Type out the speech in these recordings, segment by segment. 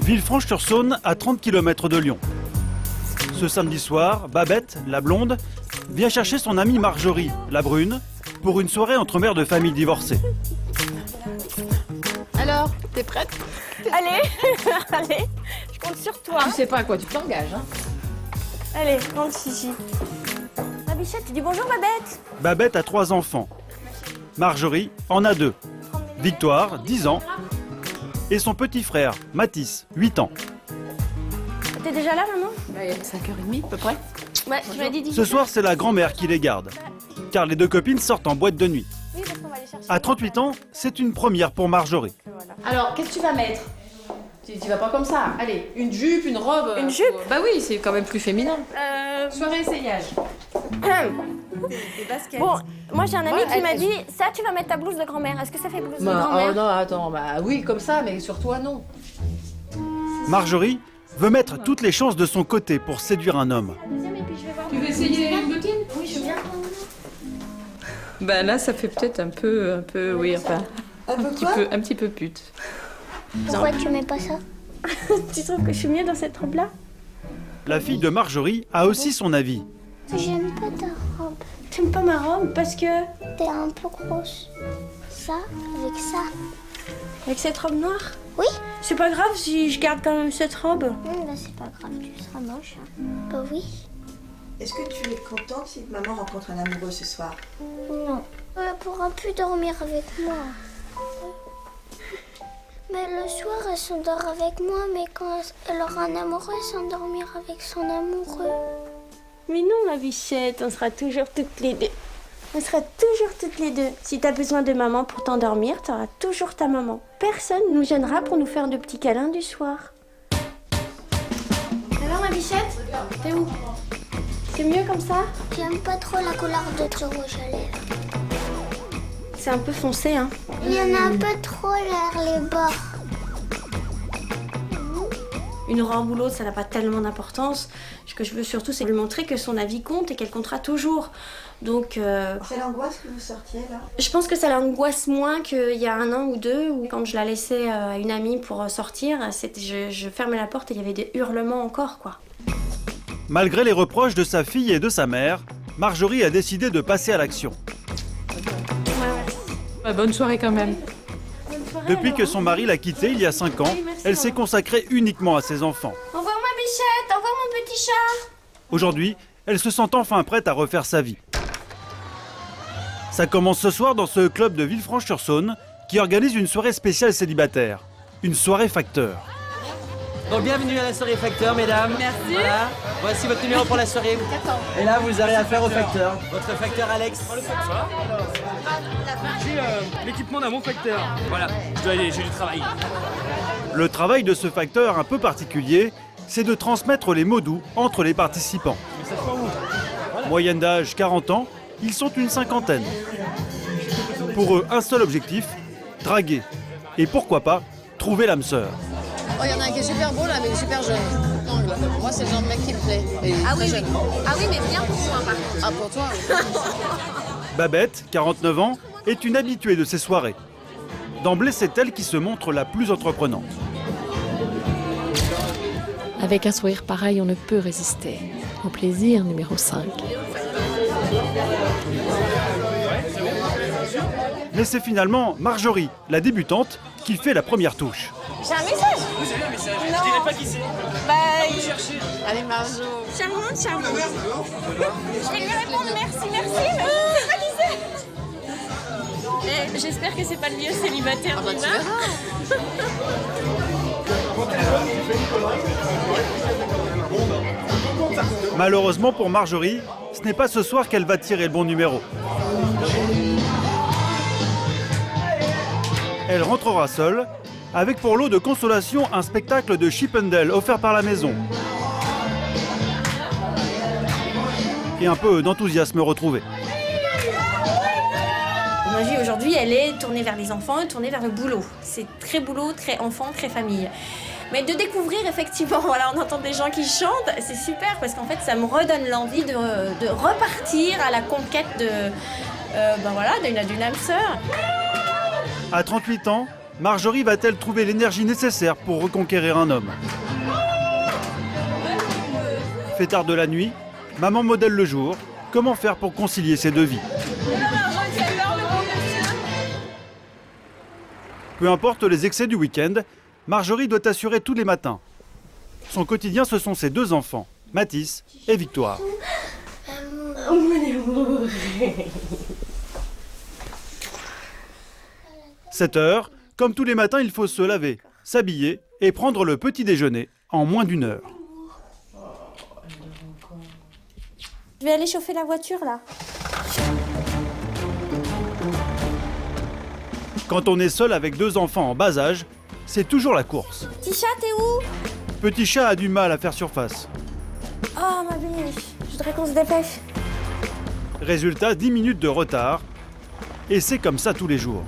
Villefranche-sur-Saône, à 30 km de Lyon. Ce samedi soir, Babette, la blonde, vient chercher son amie Marjorie, la brune, pour une soirée entre mères de famille divorcées. Alors, t'es prête? Allez, allez, je compte sur toi. Tu sais pas à quoi tu t'engages, hein? Allez, compte Chichi. Ma bichette, tu dis bonjour Babette. Babette a 3 enfants. Marjorie en a 2. Victoire, 10 ans, et son petit frère, Mathis, 8 ans. T'es déjà là, maman? Bah, il y a 5h30 à peu près. Ouais, tu m'as dit 10. Ce soir, c'est la grand-mère qui les garde, car les 2 copines sortent en boîte de nuit. Oui, parce qu'on va aller chercher. À 38 ans, c'est une première pour Marjorie. Alors, qu'est-ce que tu vas mettre? Tu vas pas comme ça. Allez, une jupe, une robe. Une jupe? Bah oui, c'est quand même plus féminin. Soirée essayage. Des baskets. Bon, moi j'ai un ami qui m'a dit, ça tu vas mettre ta blouse de grand-mère. Est-ce que ça fait blouse de grand-mère? Oh non, attends, bah oui, comme ça, mais sur toi, non. Marjorie veut mettre toutes les chances de son côté pour séduire un homme. Tu veux essayer une bottine? Oui, je veux bien. Bah là, ça fait peut-être un peu, oui, enfin, un petit peu pute. Pourquoi tu mets pas ça? Tu trouves que je suis mieux dans cette robe-là? La fille de Marjorie a aussi son avis. J'aime pas ta robe. T'aimes pas ma robe parce que... T'es un peu grosse. Ça, avec ça. Avec cette robe noire? Oui? C'est pas grave si je garde quand même cette robe. Bah c'est pas grave, tu seras moche. Bah oui. Est-ce que tu es contente si maman rencontre un amoureux ce soir? Non. Elle pourra plus dormir avec moi. Mais le soir, elle s'endort avec moi, mais quand elle aura un amoureux, elle s'endormira avec son amoureux. Mais non, ma bichette, on sera toujours toutes les deux. On sera toujours toutes les deux. Si t'as besoin de maman pour t'endormir, t'auras toujours ta maman. Personne nous gênera pour nous faire de petits câlins du soir. Alors, ma bichette, t'es où? C'est mieux comme ça? J'aime pas trop la couleur de ton rouge à lèvres. C'est un peu foncé, hein. Il y en a un peu trop vers les bords. Une robe ou l'autre, ça n'a pas tellement d'importance. Ce que je veux surtout, c'est lui montrer que son avis compte et qu'elle comptera toujours. Donc, C'est l'angoisse que vous sortiez là? je pense que ça l'angoisse moins qu'il y a 1 an ou 2, où quand je la laissais à une amie pour sortir, je fermais la porte et il y avait des hurlements encore, quoi. Malgré les reproches de sa fille et de sa mère, Marjorie a décidé de passer à l'action. Bah, bonne soirée quand même. Depuis que son mari l'a quittée il y a 5 ans, Oui, merci, elle s'est maman. consacrée uniquement à ses enfants. Au revoir ma bichette, au revoir mon petit chat. Aujourd'hui, elle se sent enfin prête à refaire sa vie. Ça commence ce soir dans ce club de Villefranche-sur-Saône qui organise une soirée spéciale célibataire. Une soirée facteur. Donc bienvenue à la soirée facteur, mesdames. Merci. Voilà. Voici votre numéro pour la soirée. Et là, vous aurez affaire au facteur. Votre facteur Alex. J'ai l'équipement d'un bon facteur. Voilà, je dois aller, j'ai du travail. Le travail de ce facteur un peu particulier, c'est de transmettre les mots doux entre les participants. Moyenne d'âge 40 ans, ils sont une 50aine. Pour eux, un seul objectif, draguer. Et pourquoi pas, trouver l'âme sœur. Oh, il y en a un qui est super beau là, mais il est super jeune. Non, moi, c'est le genre de mec qui me plaît. Et très jeune. Ah oui, mais bien pour moi, par contre. Ah, pour toi, oui. Babette, 49 ans, est une habituée de ces soirées. D'emblée, c'est elle qui se montre la plus entreprenante. Avec un sourire pareil, on ne peut résister. Au plaisir numéro 5. Mais c'est finalement Marjorie, la débutante, qui fait la première touche. J'ai un message. Vous avez un message, je dirais pas qui c'est. Allez, Marjo. Charmante, charmante. Je vais lui répondre merci, merci, mais je sais pas qui c'est. J'espère que c'est pas le vieux célibataire Bah, tu d'Ima. verras. Malheureusement pour Marjorie, ce n'est pas ce soir qu'elle va tirer le bon numéro. Elle rentrera seule, avec pour lot de consolation un spectacle de Chip 'n Dale offert par la maison. Et un peu d'enthousiasme retrouvé. Ma vie aujourd'hui, elle est tournée vers les enfants et tournée vers le boulot. C'est très boulot, très enfant, très famille. Mais de découvrir effectivement, voilà, on entend des gens qui chantent, c'est super parce qu'en fait, ça me redonne l'envie de repartir à la conquête d'une âme sœur. À 38 ans, Marjorie va-t-elle trouver l'énergie nécessaire pour reconquérir un homme? Fait tard de la nuit, maman modèle le jour. Comment faire pour concilier ces deux vies? Peu importe les excès du week-end, Marjorie doit assurer tous les matins. Son quotidien, ce sont ses deux enfants, Mathis et Victoire. 7 heures, comme tous les matins, il faut se laver, s'habiller et prendre le petit déjeuner en moins d'1 heure. Je vais aller chauffer la voiture là. Quand on est seul avec 2 enfants en bas âge, c'est toujours la course. Petit chat, t'es où? Petit chat a du mal à faire surface. Oh ma belle, je voudrais qu'on se dépêche. Résultat, 10 minutes de retard. Et c'est comme ça tous les jours.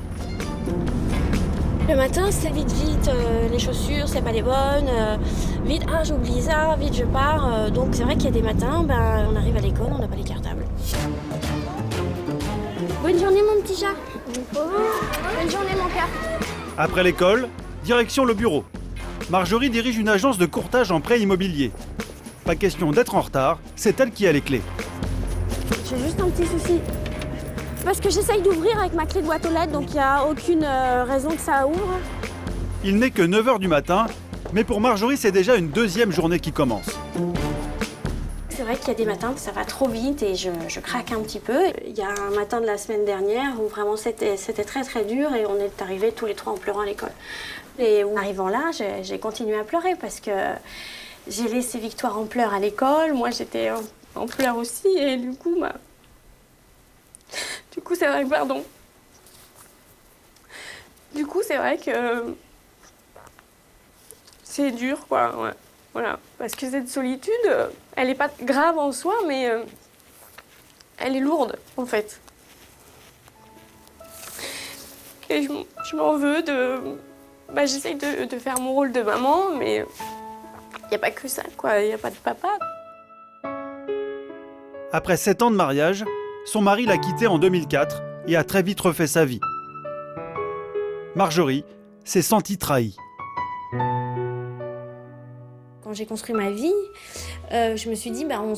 Le matin, c'est vite, les chaussures, c'est pas les bonnes, vite, ah j'ai oublié ça, vite je pars. Donc c'est vrai qu'il y a des matins, on arrive à l'école, on n'a pas les cartables. Bonne journée mon petit chat. Bonne journée mon cœur. Après l'école, direction le bureau. Marjorie dirige une agence de courtage en prêt immobilier. Pas question d'être en retard, c'est elle qui a les clés. J'ai juste un petit souci. Parce que j'essaye d'ouvrir avec ma clé de boîte aux lettres, donc il n'y a aucune raison que ça ouvre. Il n'est que 9 h du matin, mais pour Marjorie, c'est déjà une deuxième journée qui commence. C'est vrai qu'il y a des matins que ça va trop vite et je craque un petit peu. Il y a un matin de la semaine dernière où vraiment c'était très très dur et on est arrivés tous les trois en pleurant à l'école. Et en arrivant là, j'ai continué à pleurer parce que j'ai laissé Victoire en pleurs à l'école. Moi, j'étais en pleurs aussi et du coup, c'est vrai que, pardon. Du coup, c'est vrai que c'est dur, quoi, ouais. Voilà. Parce que cette solitude, elle n'est pas grave en soi, mais elle est lourde, en fait. Et je m'en veux j'essaye de faire mon rôle de maman, mais il n'y a pas que ça, quoi. Il n'y a pas de papa. Après 7 ans de mariage, son mari l'a quittée en 2004 et a très vite refait sa vie. Marjorie s'est sentie trahie. Quand j'ai construit ma vie, je me suis dit, on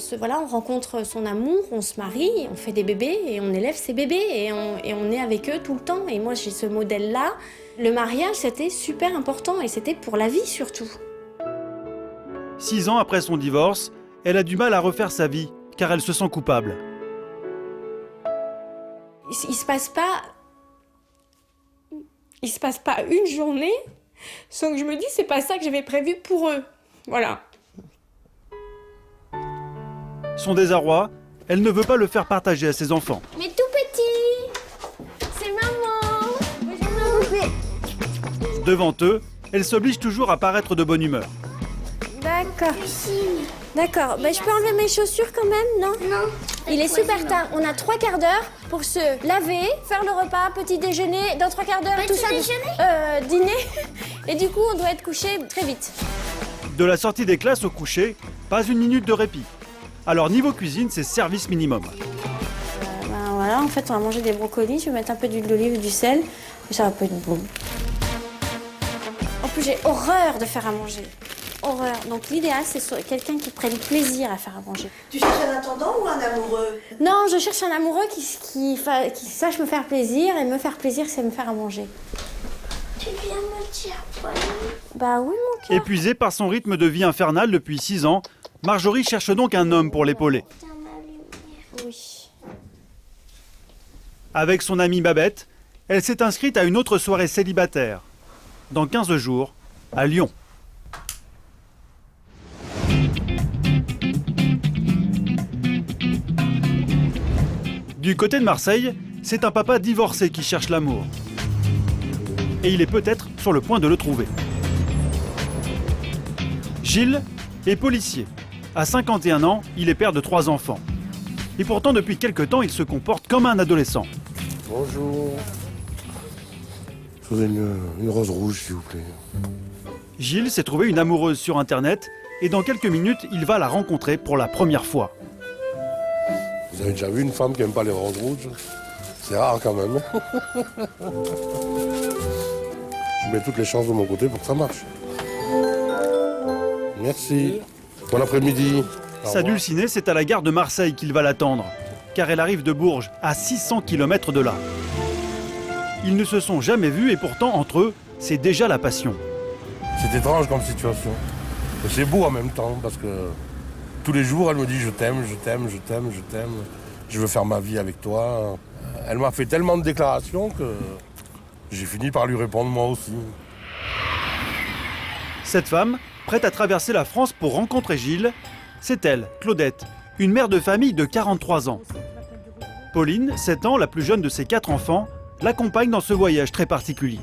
rencontre son amour, on se marie, on fait des bébés et on élève ces bébés et on est avec eux tout le temps. Et moi, j'ai ce modèle-là. Le mariage, c'était super important et c'était pour la vie surtout. 6 ans après son divorce, elle a du mal à refaire sa vie car elle se sent coupable. Il se passe pas une journée sans que je me dise c'est pas ça que j'avais prévu pour eux. Voilà. Son désarroi, elle ne veut pas le faire partager à ses enfants. Mais tout petit, c'est maman. Bonjour maman. Devant eux, elle s'oblige toujours à paraître de bonne humeur. D'accord. D'accord, je peux enlever mes chaussures quand même, non? Non. Il est super tard, on a 3 quarts d'heure pour se laver, faire le repas, petit déjeuner, dans 3 quarts d'heure, tout ça. Dîner. Et du coup, on doit être couché très vite. De la sortie des classes au coucher, pas une minute de répit. Alors niveau cuisine, c'est service minimum. Voilà, en fait, on va manger des brocolis, je vais mettre un peu d'huile d'olive et du sel, et ça va pas être bon. En plus, j'ai horreur de faire à manger. Horreur. Donc l'idéal, c'est quelqu'un qui prenne plaisir à faire à manger. Tu cherches un intendant ou un amoureux? Non, je cherche un amoureux qui sache me faire plaisir, et me faire plaisir, c'est me faire à manger. Tu viens me dire quoi? Bah oui, mon cœur. Épuisée par son rythme de vie infernal depuis 6 ans, Marjorie cherche donc un homme pour l'épauler. Oui. Avec son amie Babette, elle s'est inscrite à une autre soirée célibataire. Dans 15 jours, à Lyon. Du côté de Marseille, c'est un papa divorcé qui cherche l'amour. Et il est peut-être sur le point de le trouver. Gilles est policier. À 51 ans, il est père de 3 enfants. Et pourtant, depuis quelque temps, il se comporte comme un adolescent. Bonjour. Je voudrais une rose rouge, s'il vous plaît. Gilles s'est trouvé une amoureuse sur Internet et dans quelques minutes, il va la rencontrer pour la première fois. Vous avez déjà vu une femme qui n'aime pas les roses rouges? C'est rare quand même. Je je mets toutes les chances de mon côté pour que ça marche. Merci. Bon après-midi. Sa dulcinée, c'est à la gare de Marseille qu'il va l'attendre, car elle arrive de Bourges, à 600 km de là. Ils ne se sont jamais vus et pourtant, entre eux, c'est déjà la passion. C'est étrange comme situation. Mais c'est beau en même temps, parce que tous les jours, elle me dit « je t'aime, je t'aime, je t'aime, je t'aime, je veux faire ma vie avec toi ». Elle m'a fait tellement de déclarations que j'ai fini par lui répondre moi aussi. Cette femme, prête à traverser la France pour rencontrer Gilles, c'est elle, Claudette, une mère de famille de 43 ans. Pauline, 7 ans, la plus jeune de ses 4 enfants, l'accompagne dans ce voyage très particulier.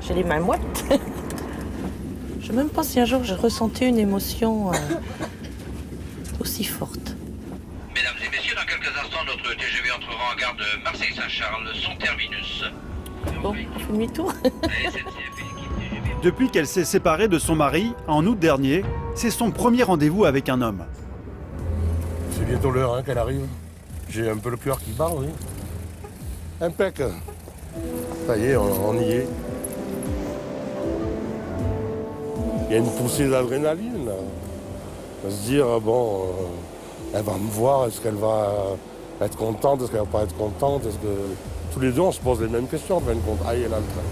J'ai les mains moites. Je ne sais même pas si un jour j'ai ressenti une émotion aussi forte. Mesdames et messieurs, dans quelques instants, notre TGV entrera en gare de Marseille-Saint-Charles, son terminus. Bon, on fait demi-tour. Depuis qu'elle s'est séparée de son mari, en août dernier, c'est son premier rendez-vous avec un homme. C'est bientôt l'heure qu'elle arrive. J'ai un peu le cœur qui bat, oui. Impec. Ça y est, on y est. Il y a une poussée d'adrénaline. À se dire, bon, elle va me voir, est-ce qu'elle va être contente, est-ce qu'elle va pas être contente, est-ce que... Tous les deux, on se pose les mêmes questions, en fin de compte. Ah, il est là le train.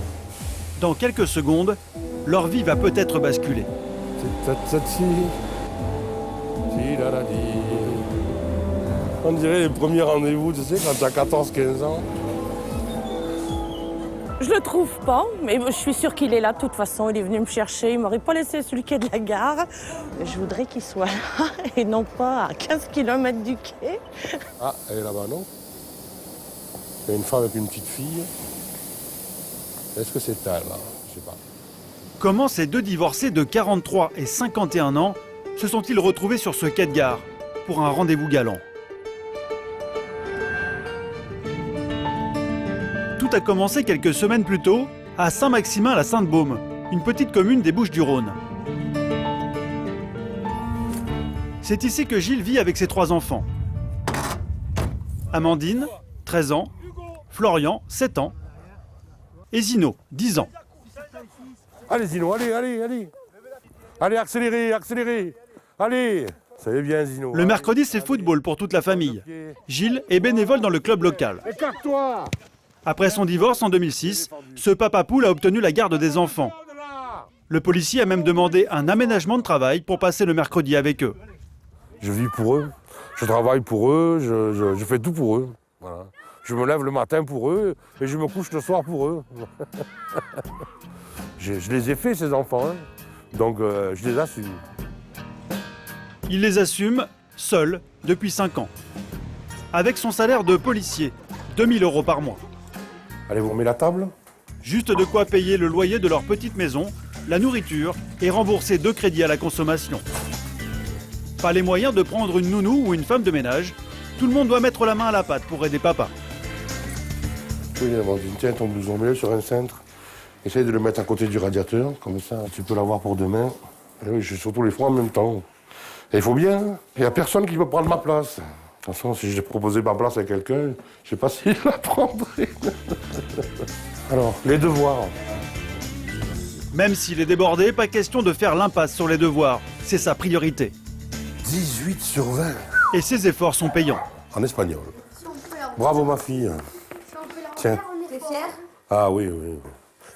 Dans quelques secondes, leur vie va peut-être basculer. On dirait les premiers rendez-vous, tu sais, quand tu as 14-15 ans. Je le trouve pas, mais je suis sûre qu'il est là de toute façon. Il est venu me chercher, il m'aurait pas laissé sur le quai de la gare. Je voudrais qu'il soit là et non pas à 15 km du quai. Ah, elle est là-bas, non? Il y a une femme avec une petite fille. Est-ce que c'est elle, là? Je sais pas. Comment ces deux divorcés de 43 et 51 ans se sont-ils retrouvés sur ce quai de gare pour un rendez-vous galant? Tout a commencé quelques semaines plus tôt à Saint-Maximin-la-Sainte-Baume, une petite commune des Bouches-du-Rhône. C'est ici que Gilles vit avec ses 3 enfants. Amandine, 13 ans, Florian, 7 ans, et Zino, 10 ans. Allez Zino, allez, allez, allez. Allez, accélérez, accélérez. Allez. Ça va bien Zino. Le mercredi, c'est football pour toute la famille. Gilles est bénévole dans le club local. Écarte-toi. Après son divorce en 2006, ce papa poule a obtenu la garde des enfants. Le policier a même demandé un aménagement de travail pour passer le mercredi avec eux. Je vis pour eux, je travaille pour eux, je fais tout pour eux. Voilà. Je me lève le matin pour eux et je me couche le soir pour eux. Je les ai faits, ces enfants, hein. Donc je les assume. Il les assume seul depuis 5 ans. Avec son salaire de policier, 2 000 € par mois. Allez, vous remettez la table? Juste de quoi payer le loyer de leur petite maison, la nourriture et rembourser 2 crédits à la consommation. Pas les moyens de prendre une nounou ou une femme de ménage. Tout le monde doit mettre la main à la pâte pour aider papa. Oui, tiens ton blouson, mets-le sur un cintre. Essaye de le mettre à côté du radiateur, comme ça, tu peux l'avoir pour demain. Et oui, j'ai surtout les froids en même temps. Et il faut bien, il n'y a personne qui peut prendre ma place. De toute façon, si j'ai proposé ma place à quelqu'un, je ne sais pas s'il la prendrait. Alors, les devoirs. Même s'il est débordé, pas question de faire l'impasse sur les devoirs. C'est sa priorité. 18 sur 20. Et ses efforts sont payants. En espagnol. Bravo ma fille. Tiens. T'es fière? Ah oui, oui.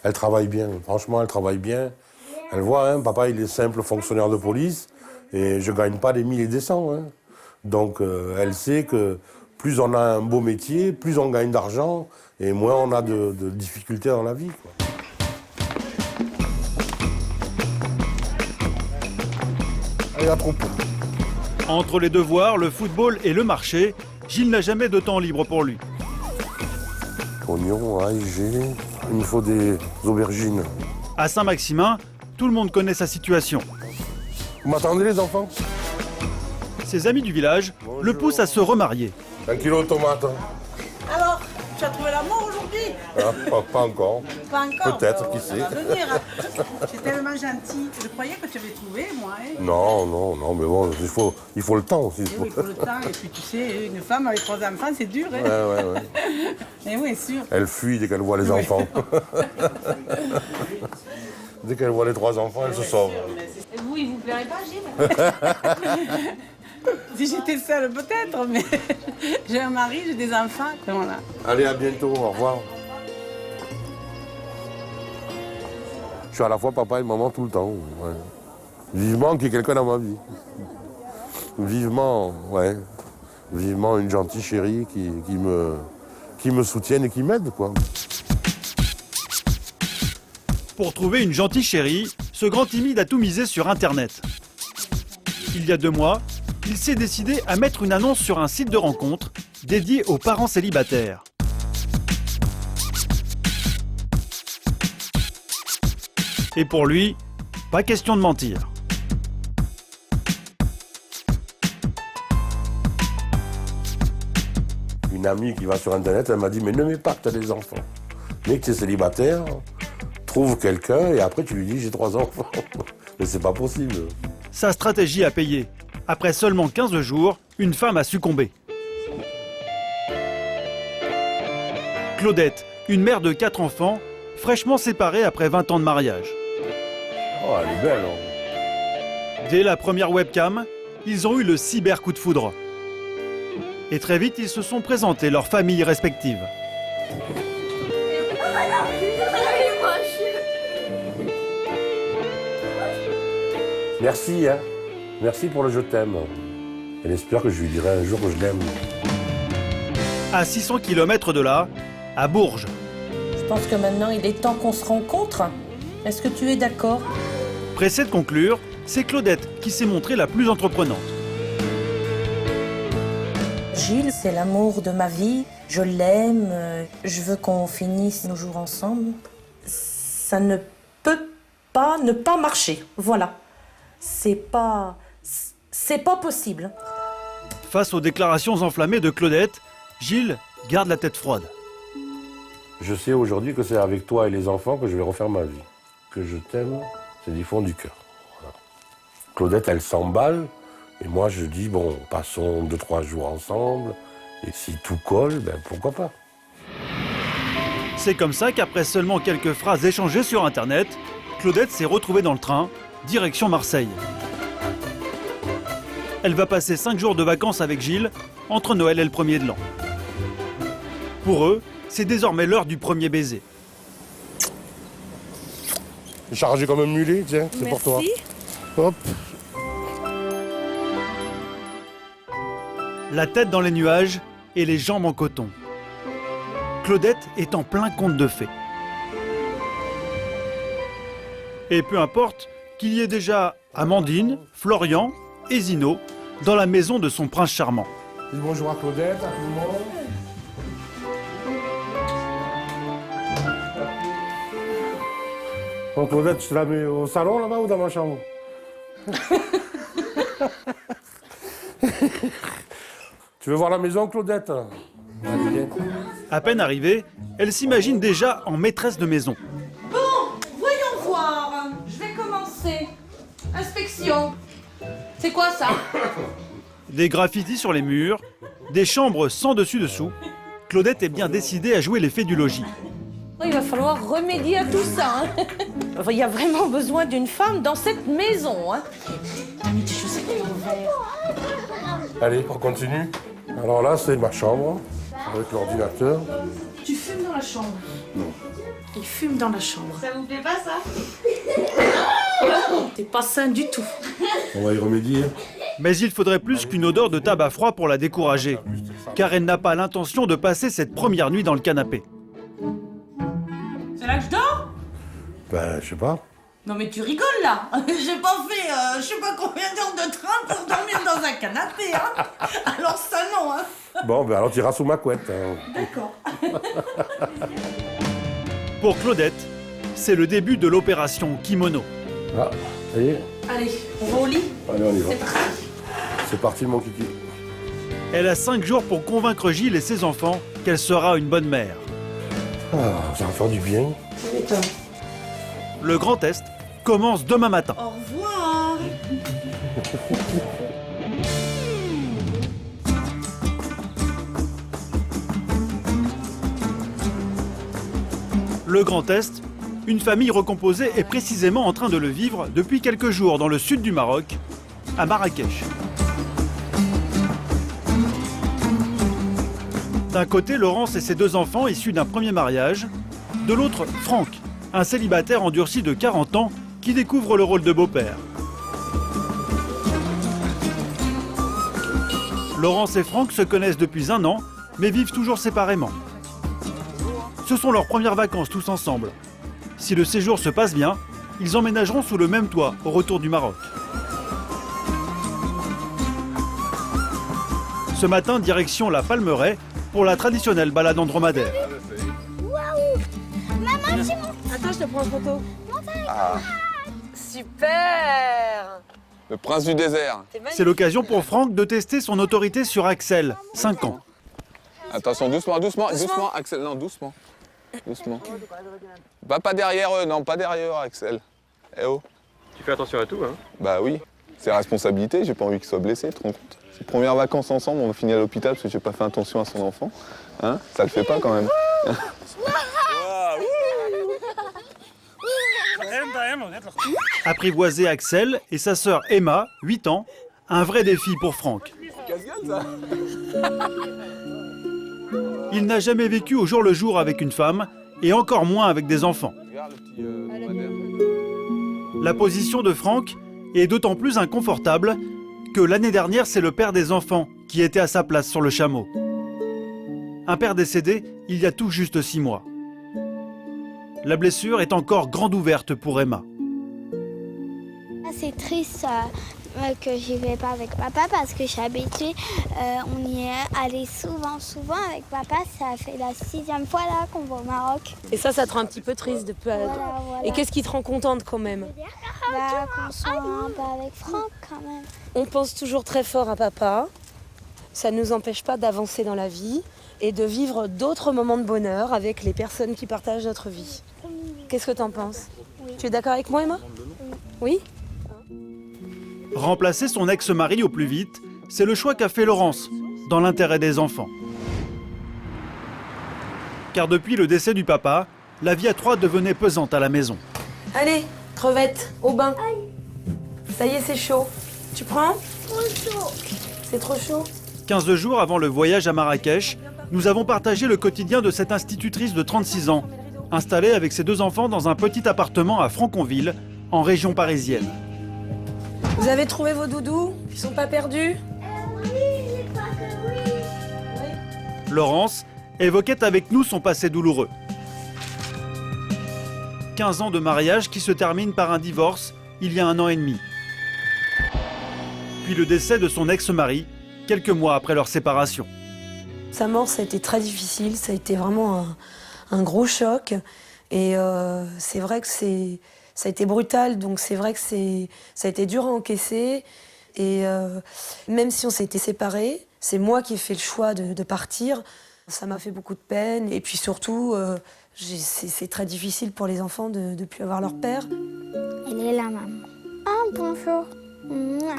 Elle travaille bien. Franchement, elle travaille bien. Elle voit, hein, papa, il est simple fonctionnaire de police. Et je ne gagne pas des 1000 et des 100. Hein. Donc, elle sait que plus on a un beau métier, plus on gagne d'argent et moins on a de difficultés dans la vie, quoi. Allez, la troupe. Entre les devoirs, le football et le marché, Gilles n'a jamais de temps libre pour lui. Oignons, ail, il me faut des aubergines. À Saint-Maximin, tout le monde connaît sa situation. Vous m'attendez les enfants? Ses amis du village le poussent à se remarier. 1 kilo de tomates. Alors, Tu as trouvé l'amour aujourd'hui? Pas encore. Pas encore? Peut-être, qui sait. Ça va venir. C'est tellement gentil. Je croyais que tu avais trouvé, moi. Hein. Non, mais bon, il faut le temps aussi. Oui, il faut le temps. Et puis tu sais, une femme avec 3 enfants, c'est dur. Hein. Ouais. Et oui, sûr. Elle fuit dès qu'elle voit les enfants. Dès qu'elle voit les 3 enfants, elle se sauve. Et vous, il vous plairait pas, Gilles? Si j'étais seule, peut-être, mais j'ai un mari, j'ai des enfants. Voilà. Allez, à bientôt, au revoir. Je suis à la fois papa et maman tout le temps. Ouais. Vivement qu'il y ait quelqu'un dans ma vie. Vivement une gentille chérie qui me soutienne et qui m'aide, quoi. Pour trouver une gentille chérie, ce grand timide a tout misé sur Internet. Il y a 2 mois, il s'est décidé à mettre une annonce sur un site de rencontre dédié aux parents célibataires. Et pour lui, pas question de mentir. Une amie qui va sur Internet, elle m'a dit « Mais ne mets pas que tu as des enfants. Mais que tu es célibataire, trouve quelqu'un et après tu lui dis « J'ai 3 enfants. » Mais c'est pas possible. Sa stratégie a payé. Après seulement 15 jours, une femme a succombé. Claudette, une mère de 4 enfants, fraîchement séparée après 20 ans de mariage. Oh, elle est belle, hein. Dès la première webcam, ils ont eu le cyber coup de foudre. Et très vite, ils se sont présentés leurs familles respectives. Merci, hein. Merci pour le je t'aime. Elle espère que je lui dirai un jour que je l'aime. À 600 km de là, à Bourges. Je pense que maintenant, il est temps qu'on se rencontre. Est-ce que tu es d'accord? Pressée de conclure, c'est Claudette qui s'est montrée la plus entreprenante. Gilles, c'est l'amour de ma vie. Je l'aime. Je veux qu'on finisse nos jours ensemble. Ça ne peut pas ne pas marcher. Voilà. C'est pas possible. Face aux déclarations enflammées de Claudette, Gilles garde la tête froide. Je sais aujourd'hui que c'est avec toi et les enfants que je vais refaire ma vie. Que je t'aime, c'est du fond du cœur. Voilà. Claudette, elle s'emballe. Et moi, je dis, bon, passons 2-3 jours ensemble. Et si tout colle, ben pourquoi pas. C'est comme ça qu'après seulement quelques phrases échangées sur Internet, Claudette s'est retrouvée dans le train, direction Marseille. Elle va passer 5 jours de vacances avec Gilles, entre Noël et le 1er de l'an. Pour eux, c'est désormais l'heure du premier baiser. Chargé comme un mulet, tiens, c'est pour toi. Hop. La tête dans les nuages et les jambes en coton. Claudette est en plein conte de fées. Et peu importe qu'il y ait déjà Amandine, Florian et Zino dans la maison de son prince charmant. Dis bonjour à Claudette, à tout le monde. Bon, Claudette, tu te la mets au salon là-bas ou dans ma chambre? Tu veux voir la maison, Claudette? Allez. À peine arrivée, elle s'imagine déjà en maîtresse de maison. Bon, voyons voir. Je vais commencer. Inspection. C'est quoi ça? Des graffitis sur les murs, des chambres sans dessus-dessous. Claudette est bien décidée à jouer les fées du logis. Il va falloir remédier à tout ça. Hein. Il y a vraiment besoin d'une femme dans cette maison. Hein. T'as mis tes chaussettes ouvertes. Allez, on continue. Alors là, c'est ma chambre, avec l'ordinateur. Tu fumes dans la chambre? Non. Il fume dans la chambre. Ça vous plaît pas, ça? T'es pas sain du tout. On va y remédier. Mais il faudrait plus qu'une odeur de tabac froid pour la décourager, car elle n'a pas l'intention de passer cette première nuit dans le canapé. C'est là que je dors? Ben, je sais pas. Non mais tu rigoles là. J'ai pas fait je sais pas combien d'heures de train pour dormir dans un canapé, hein. Alors ça non, hein. Bon, ben alors tu iras sous ma couette. Hein. D'accord. Pour Claudette, c'est le début de l'opération Kimono. Ah, ça y est. Allez, on va au lit. Allez, on y va. C'est parti. C'est parti, mon kiki. Elle a 5 jours pour convaincre Gilles et ses enfants qu'elle sera une bonne mère. Ah, ça va faire du bien. Le grand test commence demain matin. Au revoir. Le grand test, une famille recomposée est précisément en train de le vivre depuis quelques jours dans le sud du Maroc, à Marrakech. D'un côté, Laurence et ses 2 enfants issus d'un premier mariage. De l'autre, Franck, un célibataire endurci de 40 ans qui découvre le rôle de beau-père. Laurence et Franck se connaissent depuis 1 an, mais vivent toujours séparément. Ce sont leurs premières vacances tous ensemble. Si le séjour se passe bien, ils emménageront sous le même toit au retour du Maroc. Ce matin, direction la Palmeraie pour la traditionnelle balade en dromadaire. Waouh! Maman, tu montes. Attends, je te prends en photo. Super! Le prince du désert. C'est l'occasion pour Franck de tester son autorité sur Axel, 5 ans. Attention, doucement, Axel, non, doucement. Bah, pas derrière eux, non, pas derrière Axel. Eh oh. Tu fais attention à tout, hein? Bah oui, c'est la responsabilité, j'ai pas envie qu'il soit blessé, tu te rends compte? C'est les premières vacances ensemble, on finit à l'hôpital parce que j'ai pas fait attention à son enfant. Hein? Ça le fait pas quand même. Apprivoiser Axel et sa sœur Emma, 8 ans, un vrai défi pour Franck. Il n'a jamais vécu au jour le jour avec une femme, et encore moins avec des enfants. La position de Franck est d'autant plus inconfortable que l'année dernière, c'est le père des enfants qui était à sa place sur le chameau. Un père décédé il y a tout juste 6 mois. La blessure est encore grande ouverte pour Emma. C'est triste que j'y vais pas avec papa parce que je suis habituée. On y est allé souvent avec papa. Ça fait la 6e fois là qu'on va au Maroc. Et ça te rend un petit peu triste de peu. Voilà. Et qu'est-ce qui te rend contente quand même? Qu'on soit un peu avec Franck quand même. On pense toujours très fort à papa. Ça ne nous empêche pas d'avancer dans la vie et de vivre d'autres moments de bonheur avec les personnes qui partagent notre vie. Qu'est-ce que tu en penses? Oui. Tu es d'accord avec moi, Emma? Oui. Remplacer son ex-mari au plus vite, c'est le choix qu'a fait Laurence, dans l'intérêt des enfants. Car depuis le décès du papa, la vie à 3 devenait pesante à la maison. Allez, crevette, au bain. Ça y est, c'est chaud. Tu prends? Trop chaud. C'est trop chaud? 15 jours avant le voyage à Marrakech, nous avons partagé le quotidien de cette institutrice de 36 ans, installée avec ses 2 enfants dans un petit appartement à Franconville, en région parisienne. Vous avez trouvé vos doudous? Ils sont pas perdus? Oui, je crois que oui. Laurence évoquait avec nous son passé douloureux. 15 ans de mariage qui se terminent par un divorce il y a 1 an et demi. Puis le décès de son ex-mari, quelques mois après leur séparation. Sa mort, ça a été très difficile, ça a été vraiment un gros choc. Et c'est vrai que ça a été brutal, donc c'est vrai que ça a été dur à encaisser. Et même si on s'était séparés, c'est moi qui ai fait le choix de partir. Ça m'a fait beaucoup de peine. Et puis surtout, c'est très difficile pour les enfants de ne plus avoir leur père. Elle est là, maman. Ah, bonjour. Mouah.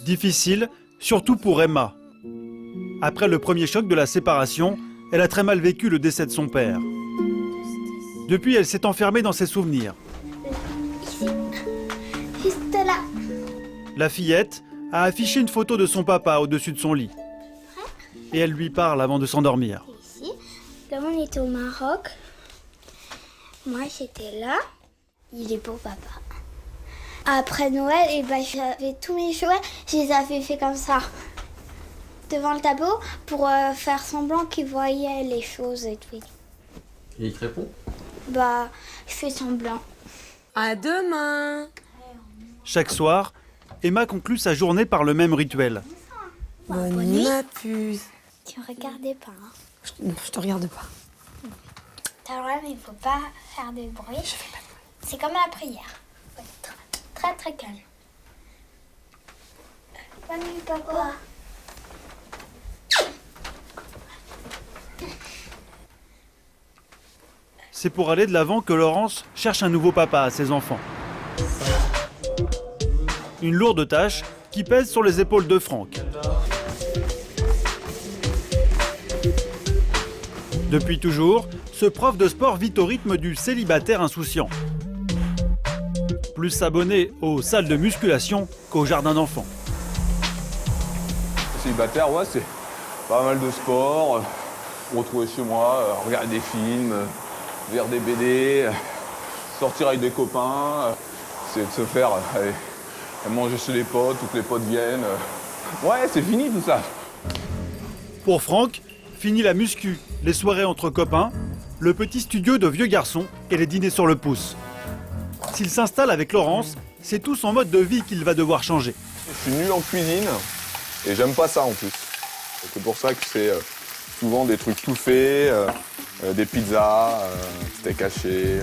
Difficile, surtout pour Emma. Après le premier choc de la séparation, elle a très mal vécu le décès de son père. Depuis, elle s'est enfermée dans ses souvenirs. Ici. Juste là. La fillette a affiché une photo de son papa au-dessus de son lit. Et elle lui parle avant de s'endormir. Ici. Là, on était au Maroc. Moi, j'étais là. Il est beau, papa. Après Noël, j'avais tous mes jouets, je les avais fait comme ça. Devant le tableau, pour faire semblant qu'il voyait les choses et tout. Et il te répond? Je fais semblant. À demain. Chaque soir, Emma conclut sa journée par le même rituel. Bonne nuit, ma puce. Tu me regardais pas. Non, je te regarde pas. T'as le droit, mais il faut pas faire de bruit. Je fais pas de bruit. C'est comme la prière. Faut être très très calme. Bonne nuit, papa. c'est pour aller de l'avant que Laurence cherche un nouveau papa à ses enfants. Une lourde tâche qui pèse sur les épaules de Franck. Depuis toujours, ce prof de sport vit au rythme du célibataire insouciant. Plus s'abonner aux salles de musculation qu'au jardin d'enfants. Célibataire, ouais, c'est pas mal de sport, retrouver chez moi, regarder des films, lire des BD, sortir avec des copains, c'est de se faire manger chez les potes, toutes les potes viennent. Ouais, c'est fini tout ça. Pour Franck, fini la muscu, les soirées entre copains, le petit studio de vieux garçons et les dîners sur le pouce. S'il s'installe avec Laurence, c'est tout son mode de vie qu'il va devoir changer. Je suis nul en cuisine et j'aime pas ça en plus. C'est pour ça que c'est souvent des trucs tout faits, des pizzas, steak haché.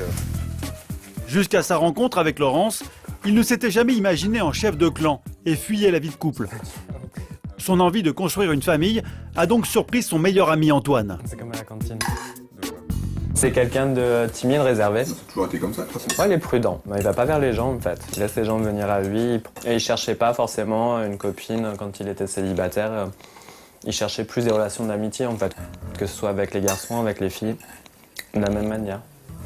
Jusqu'à sa rencontre avec Laurence, il ne s'était jamais imaginé en chef de clan et fuyait la vie de couple. Son envie de construire une famille a donc surpris son meilleur ami Antoine. C'est comme à la cantine. C'est quelqu'un de timide, réservé. Ça a toujours été comme ça, de toute façon. Ouais, il est prudent. Il va pas vers les gens, en fait. Il laisse les gens venir à lui. Et il cherchait pas forcément une copine quand il était célibataire. Il cherchait plus des relations d'amitié, en fait. Que ce soit avec les garçons, avec les filles. De la même manière.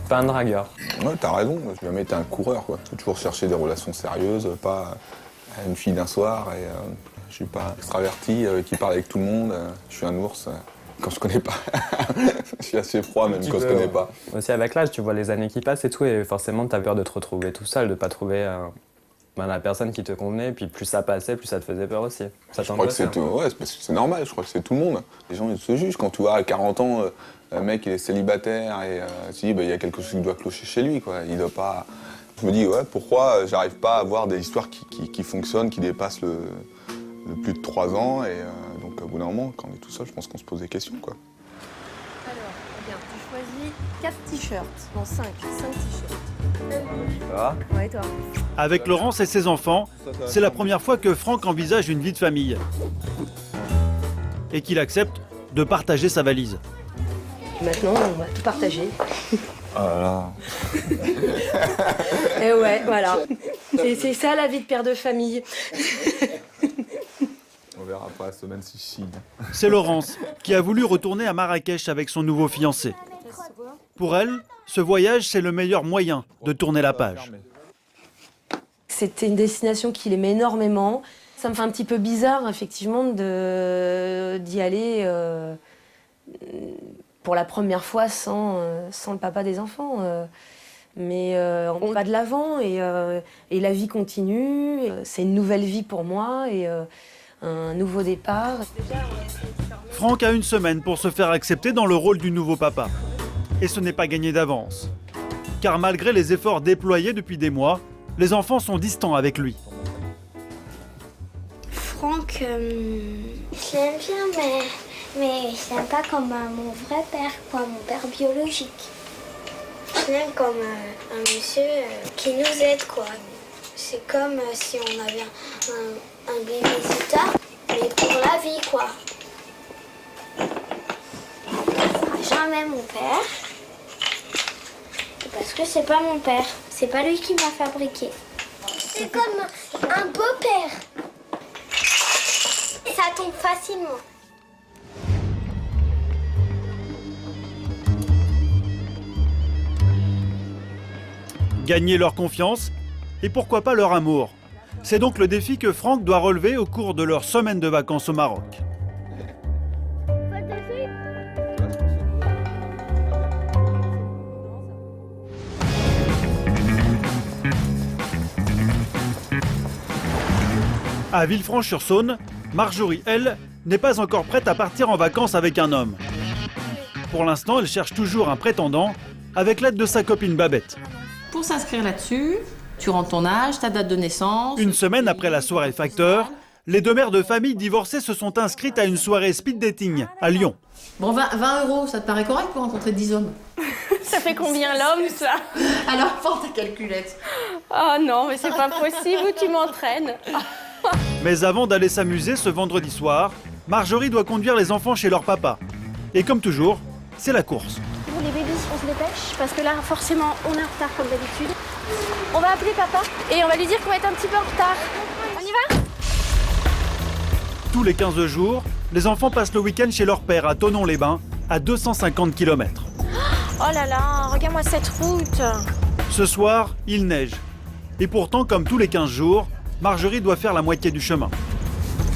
Pas un dragueur. Ouais, t'as raison. J'ai jamais été un coureur, quoi. J'ai toujours cherché des relations sérieuses, pas une fille d'un soir. Et je suis pas extraverti qui parle avec tout le monde. Je suis un ours. Quand je connais pas. Je suis assez froid même quand je connais pas. Aussi avec l'âge, tu vois les années qui passent et tout, et forcément t'as peur de te retrouver tout seul, de pas trouver la personne qui te convenait, et puis plus ça passait, plus ça te faisait peur aussi. Ça je crois que c'est normal, je crois que c'est tout le monde. Les gens ils se jugent quand tu vois à 40 ans, un mec il est célibataire et tu dis il y a quelque chose qui doit clocher chez lui, quoi. Il doit pas. Je me dis ouais, pourquoi j'arrive pas à avoir des histoires qui fonctionnent, qui dépassent le plus de 3 ans et donc au bout d'un moment, quand on est tout seul, je pense qu'on se pose des questions, quoi. Alors, regarde, tu choisis 4 t-shirts. Non, 5 t-shirts. Ça va ? Ouais, toi. Avec Laurence et ses enfants, c'est la première fois que Franck envisage une vie de famille. Et qu'il accepte de partager sa valise. Maintenant, on va tout partager. Oh là là. Et ouais, voilà. C'est ça la vie de père de famille. On verra après la semaine si signe. C'est Laurence qui a voulu retourner à Marrakech avec son nouveau fiancé. Pour elle, ce voyage, c'est le meilleur moyen de tourner la page. C'était une destination qu'il aimait énormément. Ça me fait un petit peu bizarre, effectivement, d'y aller pour la première fois sans le papa des enfants. Mais on va de l'avant et la vie continue. C'est une nouvelle vie pour moi et un nouveau départ. Franck a une semaine pour se faire accepter dans le rôle du nouveau papa. Et ce n'est pas gagné d'avance. Car malgré les efforts déployés depuis des mois, les enfants sont distants avec lui. Franck, je l'aime bien, mais je l'aime pas comme mon vrai père, quoi, mon père biologique. Je l'aime comme un monsieur qui nous aide, quoi. C'est comme si on avait un babysitter, mais pour la vie, quoi. Ce sera jamais mon père, parce que c'est pas mon père. C'est pas lui qui m'a fabriqué. C'est comme un beau-père. Ça tombe facilement. Gagner leur confiance et pourquoi pas leur amour. C'est donc le défi que Franck doit relever au cours de leur semaine de vacances au Maroc. À Villefranche-sur-Saône, Marjorie, elle, n'est pas encore prête à partir en vacances avec un homme. Pour l'instant, elle cherche toujours un prétendant avec l'aide de sa copine Babette. Pour s'inscrire là-dessus, tu rentres ton âge, ta date de naissance. Une semaine après la soirée Facteur, les deux mères de famille divorcées se sont inscrites à une soirée speed dating à Lyon. Bon, 20 €, ça te paraît correct pour rencontrer 10 hommes? Ça fait combien l'homme, ça? Alors, prends ta calculette. Oh non, mais c'est pas possible, où tu m'entraînes? Mais avant d'aller s'amuser ce vendredi soir, Marjorie doit conduire les enfants chez leur papa. Et comme toujours, c'est la course. Pour les bébés, on se dépêche parce que là, forcément, on est en retard comme d'habitude. On va appeler papa et on va lui dire qu'on va être un petit peu en retard. On y va? Tous les 15 jours, les enfants passent le week-end chez leur père à Thonon-les-Bains, à 250 km. Oh là là, regarde-moi cette route. Ce soir, il neige. Et pourtant, comme tous les 15 jours, Marjorie doit faire la moitié du chemin.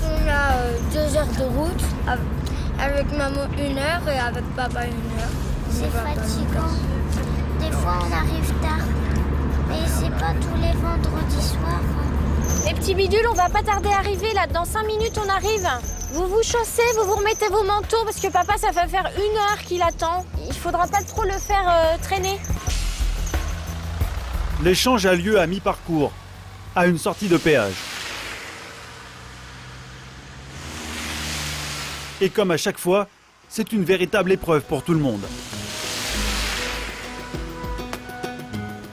On a 2 heures de route, avec maman 1 heure et avec papa 1 heure. C'est fatigant. Des fois on arrive tard, mais c'est pas tous les vendredis soirs. Les petits bidules, on va pas tarder à arriver là. Dans 5 minutes, on arrive. Vous vous chaussez, vous vous remettez vos manteaux parce que papa, ça va faire 1 heure qu'il attend. Il faudra pas trop le faire traîner. L'échange a lieu à mi-parcours, à une sortie de péage. Et comme à chaque fois, c'est une véritable épreuve pour tout le monde.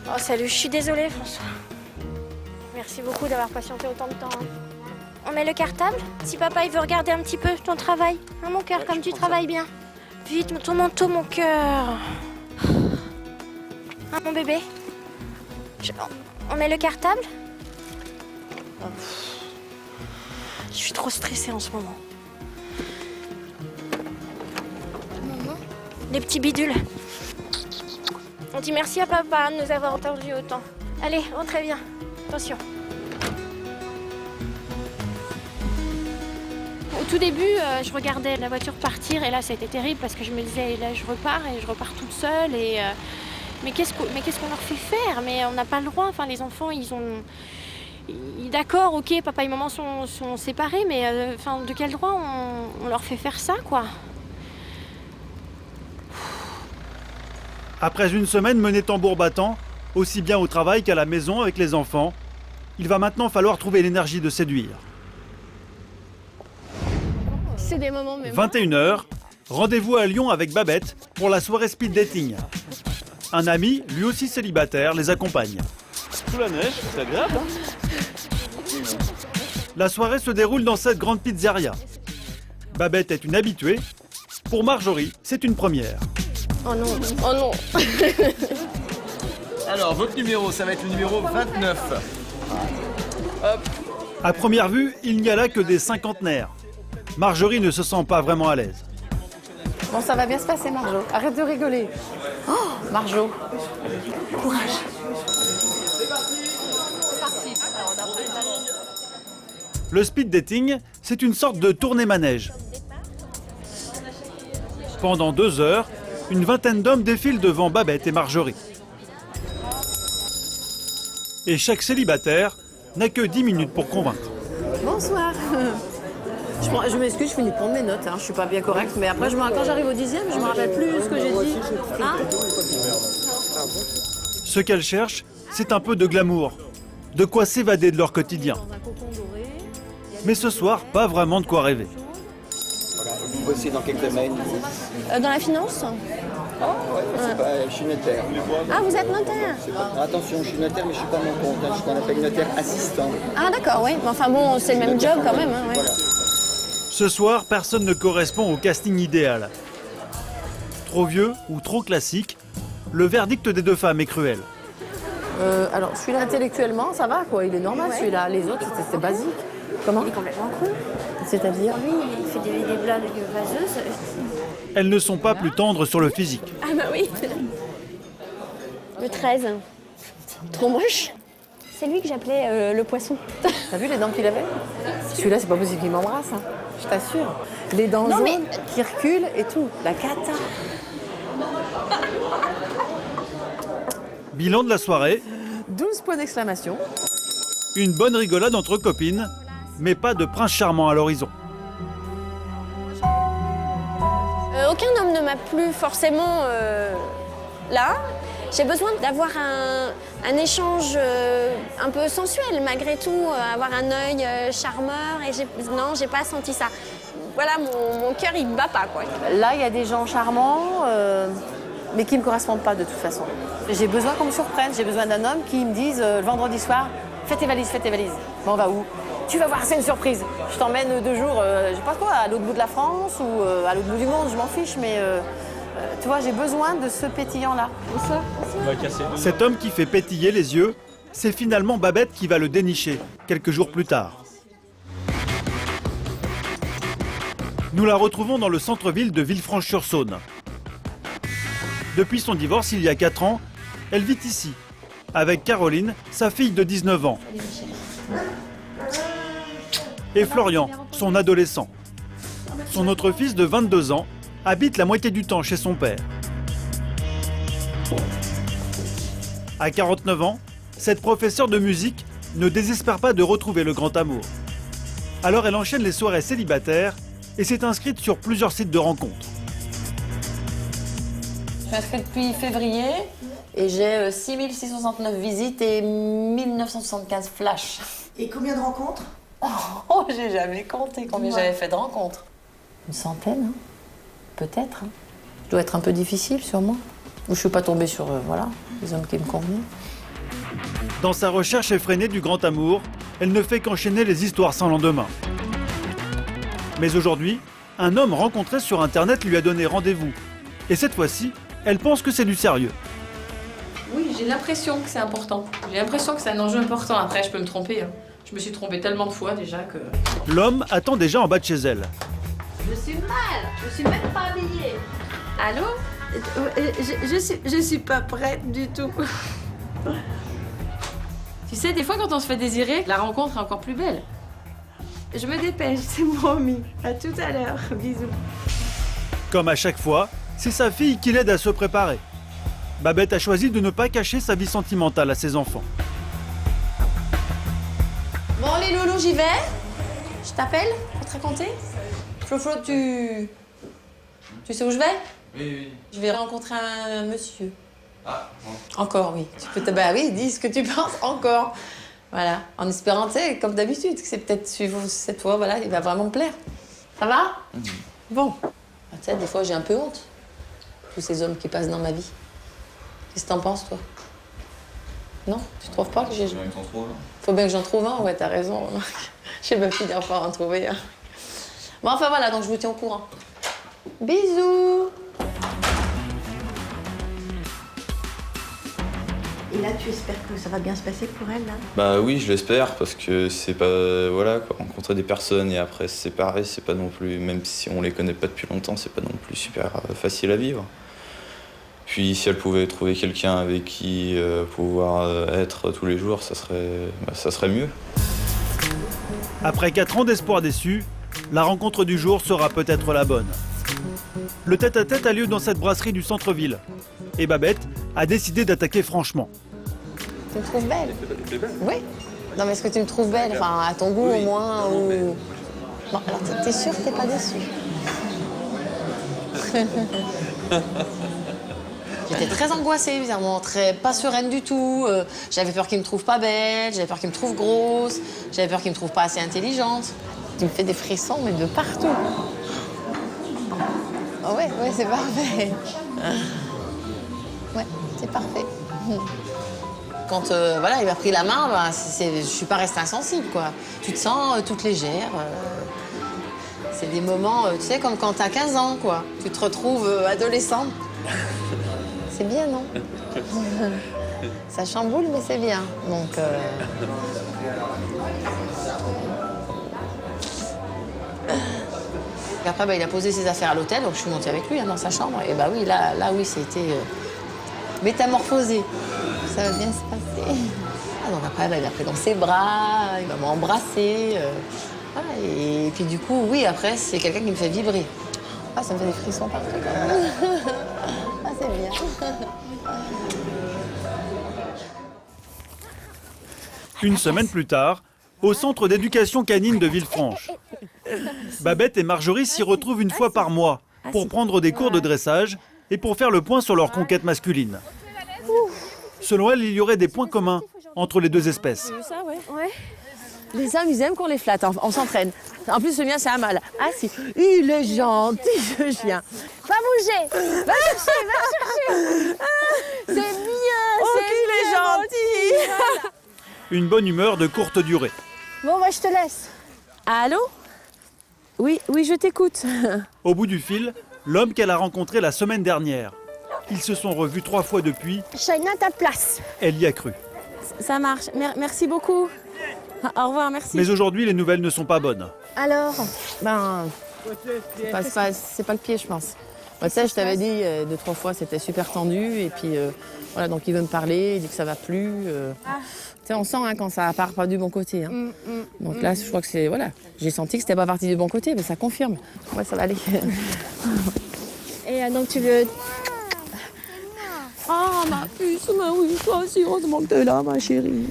Oh salut, je suis désolée François. Merci beaucoup d'avoir patienté autant de temps. On met le cartable? Si papa il veut regarder un petit peu ton travail. Hein, mon cœur, comme tu travailles bien. Vite, ton manteau, mon cœur. Hein, mon bébé? On met le cartable? Oh. Je suis trop stressée en ce moment. Maman? Les petits bidules. On dit merci à papa de nous avoir entendus autant. Allez, rentrez bien. Attention. Au tout début, je regardais la voiture partir et là, ça a été terrible parce que je me disais, là, je repars toute seule et... Mais qu'est-ce qu'on leur fait faire? Mais on n'a pas le droit. Enfin, les enfants, d'accord, ok, papa et maman sont séparés, mais enfin, de quel droit on leur fait faire ça, quoi? Après une semaine menée tambour battant, aussi bien au travail qu'à la maison avec les enfants, il va maintenant falloir trouver l'énergie de séduire. C'est des moments même. 21h, rendez-vous à Lyon avec Babette pour la soirée speed dating. Un ami, lui aussi célibataire, les accompagne. Sous la neige, c'est agréable, hein? La soirée se déroule dans cette grande pizzeria. Babette est une habituée. Pour Marjorie, c'est une première. Oh non, oh non. Alors, votre numéro, ça va être le numéro 29. Hop. À première vue, il n'y a là que des cinquantenaires. Marjorie ne se sent pas vraiment à l'aise. Bon, ça va bien se passer, Marjo. Arrête de rigoler. Oh, Marjo. Courage. C'est parti. Le speed dating, c'est une sorte de tournée-manège. Pendant 2 heures, une vingtaine d'hommes défilent devant Babette et Marjorie. Et chaque célibataire n'a que 10 minutes pour convaincre. Bonsoir. Je m'excuse, je finis de prendre mes notes. Je suis pas bien correcte, mais après, quand j'arrive au 10e, je me rappelle plus ce que j'ai dit. Hein? Ce qu'elles cherchent, c'est un peu de glamour, de quoi s'évader de leur quotidien. Mais ce soir, pas vraiment de quoi rêver. Vous bossez dans quel domaine? Dans la finance? Ah ouais, c'est pas, je suis notaire. Ah, vous êtes notaire? Attention, je suis notaire, mais je suis pas à mon compte. Je suis ce qu'on appelle notaire assistant. Ah d'accord, oui. Mais enfin bon, c'est le même job quand même. Hein, ouais. Voilà. Ce soir, personne ne correspond au casting idéal. Trop vieux ou trop classique, le verdict des 2 femmes est cruel. Alors, celui-là, intellectuellement, ça va, quoi. Il est normal, celui-là. Les autres, c'est basique. Comment? Il est complètement cru. C'est-à-dire? Lui, il fait des blagues vaseuses. Elles ne sont pas plus tendres sur le physique. Ah bah oui. Le 13. Trop moche. C'est lui que j'appelais le poisson. T'as vu les dents qu'il avait? Celui-là, c'est pas possible qu'il m'embrasse, hein. Je t'assure. Les dents jaunes qui reculent et tout. La cata. Bilan de la soirée. 12 points d'exclamation. Une bonne rigolade entre copines, mais pas de prince charmant à l'horizon. Aucun homme ne m'a plu forcément là. J'ai besoin d'avoir un échange un peu sensuel malgré tout, avoir un œil charmeur et j'ai pas senti ça. Voilà, mon cœur il bat pas quoi. Là, il y a des gens charmants, mais qui me correspondent pas de toute façon. J'ai besoin qu'on me surprenne, j'ai besoin d'un homme qui me dise le vendredi soir, fais tes valises. Bon, on va où? Tu vas voir, c'est une surprise. Je t'emmène 2 jours, je sais pas quoi, à l'autre bout de la France ou à l'autre bout du monde, je m'en fiche, mais Tu vois, j'ai besoin de ce pétillant-là. Cet homme qui fait pétiller les yeux, c'est finalement Babette qui va le dénicher, quelques jours plus tard. Nous la retrouvons dans le centre-ville de Villefranche-sur-Saône. Depuis son divorce il y a 4 ans, elle vit ici, avec Caroline, sa fille de 19 ans. Et Florian, son adolescent. Son autre fils de 22 ans habite la moitié du temps chez son père. À 49 ans, cette professeure de musique ne désespère pas de retrouver le grand amour. Alors elle enchaîne les soirées célibataires et s'est inscrite sur plusieurs sites de rencontres. Je suis inscrite depuis février et j'ai 6669 visites et 1975 flashs. Et combien de rencontres? Oh, j'ai jamais compté combien j'avais fait de rencontres. Une centaine, hein. Peut-être. Hein. Je dois être un peu difficile, sûrement. Ou je suis pas tombée sur, les hommes qui me convenaient. Dans sa recherche effrénée du grand amour, elle ne fait qu'enchaîner les histoires sans lendemain. Mais aujourd'hui, un homme rencontré sur Internet lui a donné rendez-vous. Et cette fois-ci, elle pense que c'est du sérieux. Oui, j'ai l'impression que c'est important. J'ai l'impression que c'est un enjeu important. Après, je peux me tromper. Hein. Je me suis trompée tellement de fois déjà que... L'homme attend déjà en bas de chez elle. Je suis mal. Je suis même pas habillée. Allô? Je suis pas prête du tout. Tu sais, des fois, quand on se fait désirer, la rencontre est encore plus belle. Je me dépêche, c'est promis. À tout à l'heure. Bisous. Comme à chaque fois, c'est sa fille qui l'aide à se préparer. Babette a choisi de ne pas cacher sa vie sentimentale à ses enfants. Bon, les loulous, j'y vais. Je t'appelle pour te raconter. Flo, tu sais où je vais? Oui. Je vais rencontrer un monsieur. Ah, bon. Encore, oui. Bah oui, dis ce que tu penses, encore. Voilà, en espérant, tu sais, comme d'habitude, que c'est peut-être suivre cette fois, voilà, il va vraiment me plaire. Ça va? Bon. Tu sais, des fois, j'ai un peu honte. Tous ces hommes qui passent dans ma vie. Qu'est-ce que t'en penses, toi? Non? Tu trouves pas que j'ai... Faut bien que j'en trouve un, ouais, t'as raison. Je sais pas finir par en trouver un. Bon, enfin voilà, donc je vous tiens au courant. Bisous! Et là, tu espères que ça va bien se passer pour elle, là? Bah oui, je l'espère, parce que c'est pas... Voilà, quoi, rencontrer des personnes et après se séparer, c'est pas non plus... Même si on les connaît pas depuis longtemps, c'est pas non plus super facile à vivre. Puis si elle pouvait trouver quelqu'un avec qui pouvoir être tous les jours, ça serait mieux. Après 4 ans d'espoir déçu, la rencontre du jour sera peut-être la bonne. Le tête-à-tête a lieu dans cette brasserie du centre-ville. Et Babette a décidé d'attaquer franchement. Tu me trouves belle? Oui. Non, mais est-ce que tu me trouves belle? Enfin, à ton goût, au moins, ou... Bon, alors, t'es sûre que t'es pas déçue? J'étais très angoissée, bizarrement, pas sereine du tout. J'avais peur qu'il me trouve pas belle, j'avais peur qu'il me trouve grosse, j'avais peur qu'il me trouve pas assez intelligente. Tu me fais des frissons, mais de partout. Oh ouais, c'est parfait. Ouais, c'est parfait. Quand voilà, il m'a pris la main, bah, je suis pas restée insensible, quoi. Tu te sens toute légère. C'est des moments, tu sais, comme quand t'as 15 ans, quoi. Tu te retrouves adolescente. C'est bien, non? Ça chamboule, mais c'est bien. Donc... Après, bah, il a posé ses affaires à l'hôtel, donc je suis montée avec lui dans sa chambre. Et bah oui, là oui, c'était métamorphosé. Ça va bien se passer. Ah, donc après, bah, il m'a pris dans ses bras, il m'a embrassé. Voilà, et puis du coup, oui, après, c'est quelqu'un qui me fait vibrer. Ah, ça me fait des frissons partout, quand même. Ah, c'est bien. Une semaine plus tard, au centre d'éducation canine de Villefranche. Babette et Marjorie s'y retrouvent une fois par mois pour prendre des cours de dressage et pour faire le point sur leur conquête masculine. Selon elle, il y aurait des points communs entre les deux espèces. Ouais. Les hommes, ils aiment qu'on les flatte, on s'entraîne. En plus, le mien, c'est un mâle. Ah si, il est gentil, ce chien. Va bouger. Va chercher. C'est bien, qu'il est gentil. Voilà. Une bonne humeur de courte durée. Bon, je te laisse. Allô? Oui, je t'écoute. Au bout du fil, l'homme qu'elle a rencontré la semaine dernière. Ils se sont revus 3 fois depuis. Shaina, ta place. Elle y a cru. Ça marche. Merci beaucoup. Au revoir, merci. Mais aujourd'hui, les nouvelles ne sont pas bonnes. Alors, c'est pas le pied, je pense. Tu sais, je t'avais dit 2-3 fois, c'était super tendu. Et puis, voilà, donc il veut me parler, il dit que ça va plus. Tu sais, on sent quand ça part pas du bon côté. Hein. Donc là, je crois que c'est... Voilà, j'ai senti que c'était pas parti du bon côté, mais ça confirme. Ouais, ça va aller. Et donc tu veux... Ah, ma puce, mais oui, toi aussi, heureusement que t'es là, ma chérie.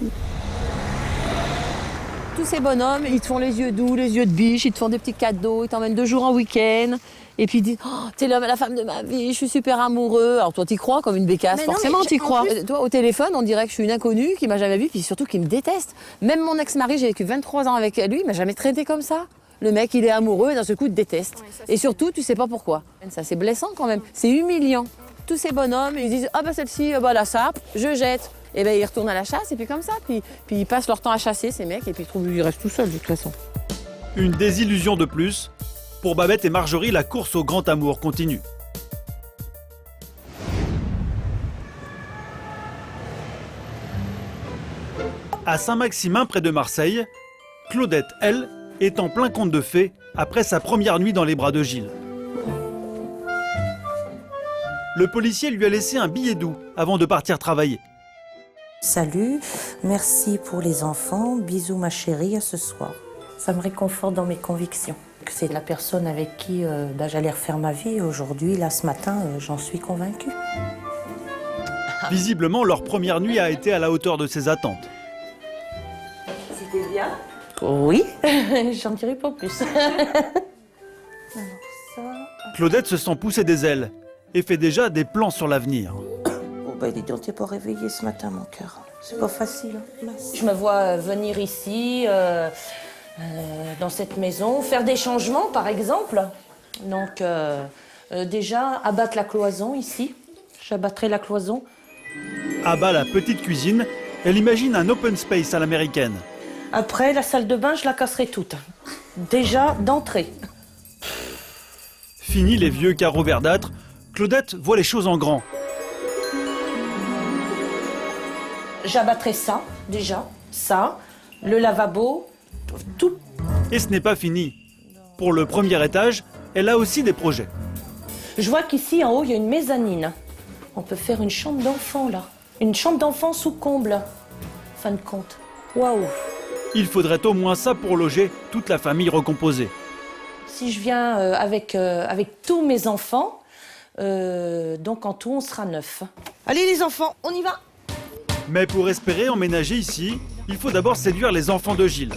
Tous ces bonhommes, ils te font les yeux doux, les yeux de biche, ils te font des petits cadeaux, ils t'emmènent 2 jours en week-end. Et puis ils disent, oh, t'es l'homme, la femme de ma vie, je suis super amoureux. Alors toi, t'y crois comme une bécasse, Mais non, forcément, mais t'y crois. plus... Toi, au téléphone, on dirait que je suis une inconnue, qui m'a jamais vue, puis surtout qui me déteste. Même mon ex-mari, j'ai vécu 23 ans avec lui, il m'a jamais traité comme ça. Le mec, il est amoureux et d'un seul coup, il te déteste. Ouais, et surtout, tu sais pas pourquoi. Ça, c'est blessant quand même. C'est humiliant. Tous ces bonhommes, ils disent, ah bah celle-ci, bah la sape, je jette. Et ben ils retournent à la chasse et puis comme ça, puis ils passent leur temps à chasser ces mecs et puis ils restent tout seuls de toute façon. Une désillusion de plus. Pour Babette et Marjorie, la course au grand amour continue. À Saint-Maximin, près de Marseille, Claudette, elle, est en plein conte de fées après sa première nuit dans les bras de Gilles. Le policier lui a laissé un billet doux avant de partir travailler. Salut, merci pour les enfants, bisous ma chérie, à ce soir. Ça me réconforte dans mes convictions. C'est la personne avec qui j'allais refaire ma vie. Aujourd'hui, là, ce matin, j'en suis convaincue. Visiblement, leur première nuit a été à la hauteur de ses attentes. C'était bien? Oui, j'en dirai pas plus. Alors ça... Claudette se sent pousser des ailes et fait déjà des plans sur l'avenir. Oh bah dis donc, t'es pas réveillé ce matin, mon cœur. C'est pas facile. Hein. Je me vois venir ici, dans cette maison, faire des changements, par exemple. Donc, déjà, abattre la cloison ici. J'abattrai la cloison. À bas la petite cuisine, elle imagine un open space à l'américaine. Après, la salle de bain, je la casserai toute. Déjà, d'entrée. Fini les vieux carreaux verdâtres, Claudette voit les choses en grand. J'abattrai ça, déjà. Ça, le lavabo, tout. Et ce n'est pas fini. Pour le premier étage, elle a aussi des projets. Je vois qu'ici, en haut, il y a une mezzanine. On peut faire une chambre d'enfant, là. Une chambre d'enfant sous comble. Fin de compte. Waouh! Il faudrait au moins ça pour loger toute la famille recomposée. Si je viens avec tous mes enfants, donc en tout, on sera 9. Allez les enfants, on y va. Mais pour espérer emménager ici, il faut d'abord séduire les enfants de Gilles.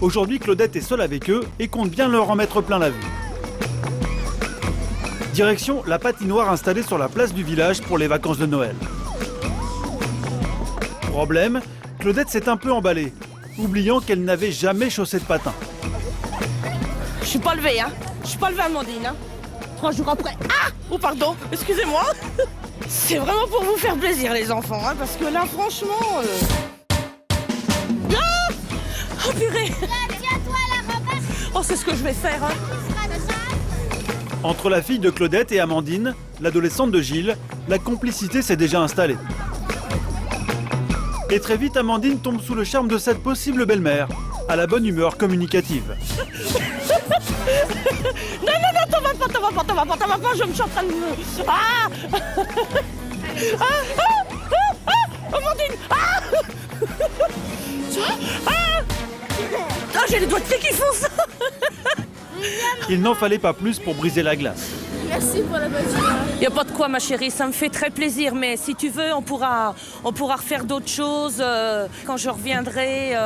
Aujourd'hui, Claudette est seule avec eux et compte bien leur en mettre plein la vue. Direction la patinoire installée sur la place du village pour les vacances de Noël. Problème, Claudette s'est un peu emballée, oubliant qu'elle n'avait jamais chaussé de patins. Je suis pas levée, hein. Je suis pas levée, Amandine. Hein. 3 jours après. Ah! Oh pardon, excusez-moi. C'est vraiment pour vous faire plaisir, les enfants, hein, parce que là, franchement... Ah! Oh purée! Tiens-toi la robe. Oh, c'est ce que je vais faire, hein. Entre la fille de Claudette et Amandine, l'adolescente de Gilles, la complicité s'est déjà installée. Et très vite, Amandine tombe sous le charme de cette possible belle-mère, à la bonne humeur communicative. Non, t'en vas pas, je me suis en train de me... Ah! Amandine! Ah, j'ai les doigts de pied qui font ça. Il n'en fallait pas plus pour briser la glace. Merci pour la voiture. Il n'y a pas de quoi, ma chérie, ça me fait très plaisir, mais si tu veux, on pourra refaire d'autres choses quand je reviendrai.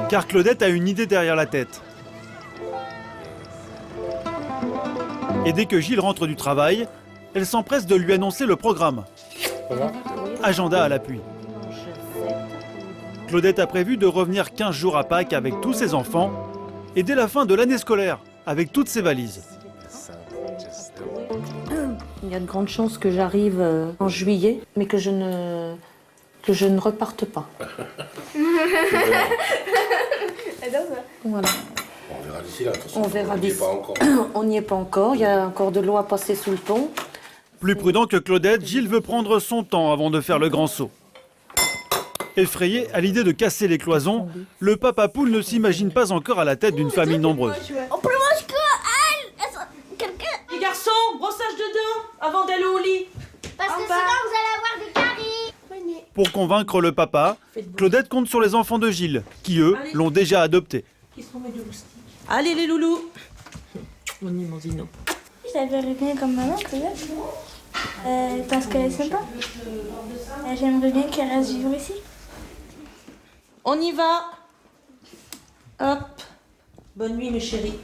Car Claudette a une idée derrière la tête. Et dès que Gilles rentre du travail, elle s'empresse de lui annoncer le programme. Agenda à l'appui. Claudette a prévu de revenir 15 jours à Pâques avec tous ses enfants et dès la fin de l'année scolaire, avec toutes ses valises. Il y a de grandes chances que j'arrive en juillet, mais que je ne reparte pas. Voilà. On verra d'ici là, de toute façon. On verra n'y est d'ici. pas encore. On n'y est pas encore, il y a encore de l'eau à passer sous le pont. Plus prudent que Claudette, Gilles veut prendre son temps avant de faire le grand saut. Effrayé à l'idée de casser les cloisons, le papa poule ne s'imagine pas encore à la tête d'une famille nombreuse. On peut manger que quelqu'un. Les garçons, brossage de dents avant d'aller au lit. Parce que sinon vous allez avoir des caries. Pour convaincre le papa, Claudette compte sur les enfants de Gilles, qui eux l'ont déjà adopté. Allez les loulous. On y Mandino. J'aimerais bien comme maman, Claudette. Parce qu'elle est sympa. J'aimerais bien qu'elle reste vivre ici. On y va. Hop. Bonne nuit mes chéris.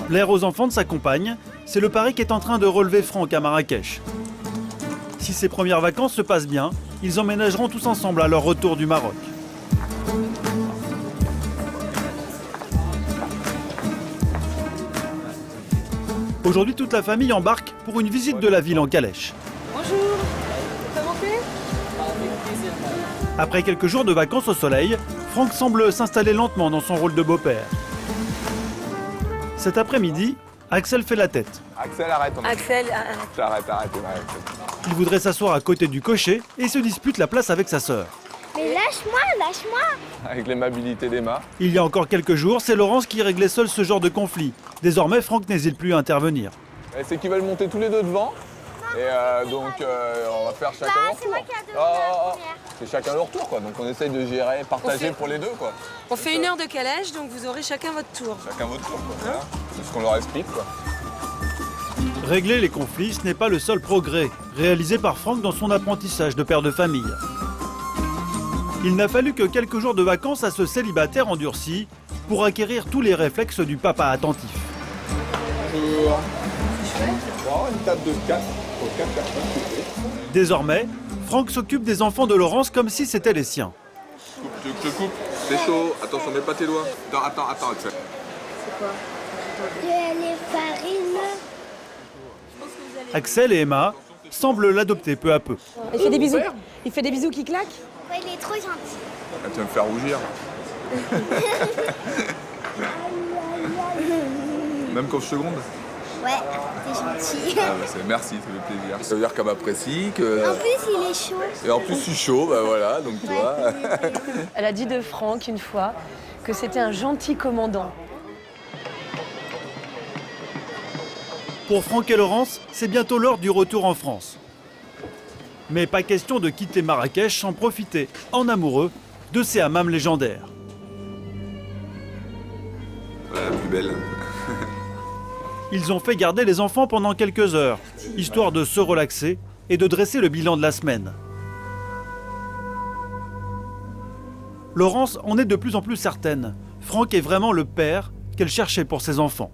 Plaire aux enfants de sa compagne, c'est le pari qu'est en train de relever Franck à Marrakech. Si ses premières vacances se passent bien, ils emménageront tous ensemble à leur retour du Maroc. Aujourd'hui, toute la famille embarque pour une visite de la ville en calèche. Bonjour. Ça va monter? Après quelques jours de vacances au soleil, Franck semble s'installer lentement dans son rôle de beau-père. Cet après-midi, Axel fait la tête. Axel, arrête. Axel, Arrête. Il voudrait s'asseoir à côté du cocher et se dispute la place avec sa sœur. Mais lâche-moi. Avec l'aimabilité d'Emma. Il y a encore quelques jours, c'est Laurence qui réglait seule ce genre de conflit. Désormais, Franck n'hésite plus à intervenir. C'est qu'ils veulent monter tous les deux devant. Et donc on va faire chacun leur c'est tour. moi qui ai donné la première. C'est chacun leur tour quoi. Donc on essaye de gérer, partager pour les deux quoi. on fait 1 heure de calèche, donc vous aurez chacun votre tour. Chacun votre tour quoi. Voilà. C'est ce qu'on leur explique quoi. Régler les conflits, ce n'est pas le seul progrès réalisé par Franck dans son apprentissage de père de famille. Il n'a fallu que quelques jours de vacances à ce célibataire endurci pour acquérir tous les réflexes du papa attentif. Une table de 4 pour 4 personnes. Désormais, Franck s'occupe des enfants de Laurence comme si c'était les siens. Tu veux que je te coupe? C'est chaud. Attention, mets pas tes doigts. Attends, Axel. C'est quoi? Les farines. Axel et Emma semblent l'adopter peu à peu. Il fait des bisous. Il fait des bisous qui claquent. Ouais, il est trop gentil. Ah, tu vas me faire rougir. Même quand je seconde? Ouais, t'es gentil. Ah, bah, merci, ça fait plaisir. Ça veut dire qu'elle m'apprécie, que... En plus, il est chaud. Et en plus, je suis chaud, bah voilà, donc toi... Elle a dit de Franck une fois que c'était un gentil commandant. Pour Franck et Laurence, c'est bientôt l'heure du retour en France. Mais pas question de quitter Marrakech sans profiter, en amoureux, de ces hammams légendaires. Voilà, la plus belle. Ils ont fait garder les enfants pendant quelques heures, histoire de se relaxer et de dresser le bilan de la semaine. Laurence en est de plus en plus certaine. Franck est vraiment le père qu'elle cherchait pour ses enfants.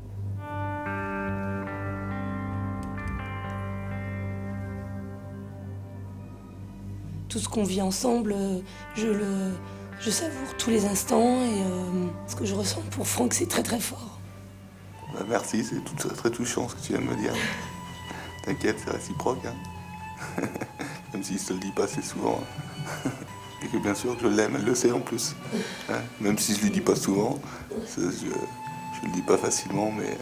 Tout ce qu'on vit ensemble, je savoure tous les instants et ce que je ressens pour Franck, c'est très très fort. Bah, merci, c'est très touchant ce que tu viens de me dire. T'inquiète, c'est réciproque. Hein. Même s'il ne te le dit pas assez souvent. Et que bien sûr que je l'aime, elle le sait en plus. Hein. Même si je ne lui dis pas souvent, je ne le dis pas facilement, mais